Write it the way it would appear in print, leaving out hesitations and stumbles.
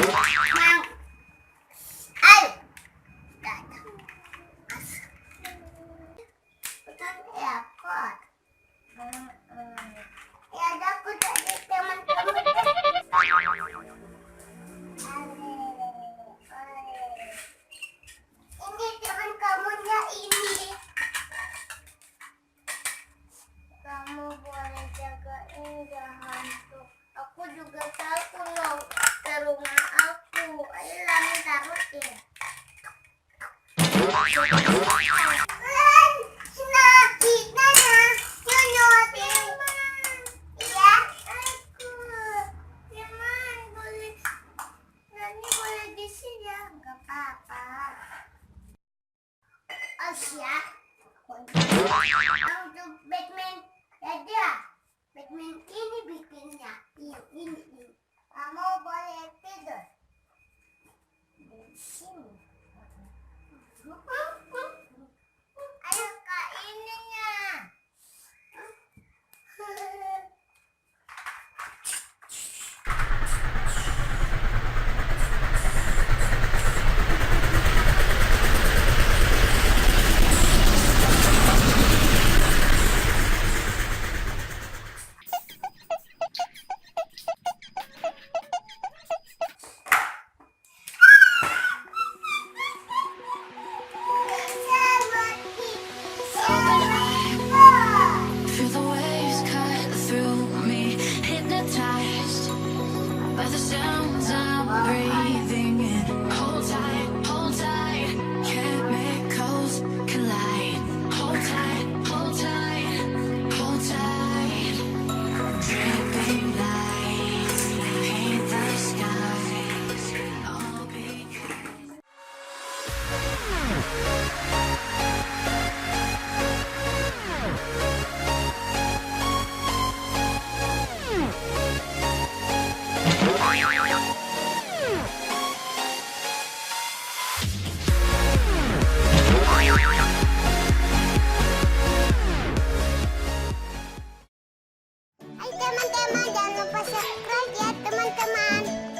Mau. Ayo. Datang. Masuk. Bukan ekor. Ya ada aku dari teman-teman. Ini teman kamunya ini. Kamu boleh jagain hantu. Aku juga takut loh ke rumah aku. Ayo Lami taruhin. Ya, untuk Batman ada. Batman ini bikinnya. Ini. Kamu boleh tidur di sini. Ayo ke ininya. Feel the waves cut through me, hypnotized by the sounds I'm breathing in. Hold tight, chemicals collide. Hold tight, hold tight, hold tight. Dripping lights paint the skies, all because Hai teman-teman, jangan lupa subscribe ya teman-teman.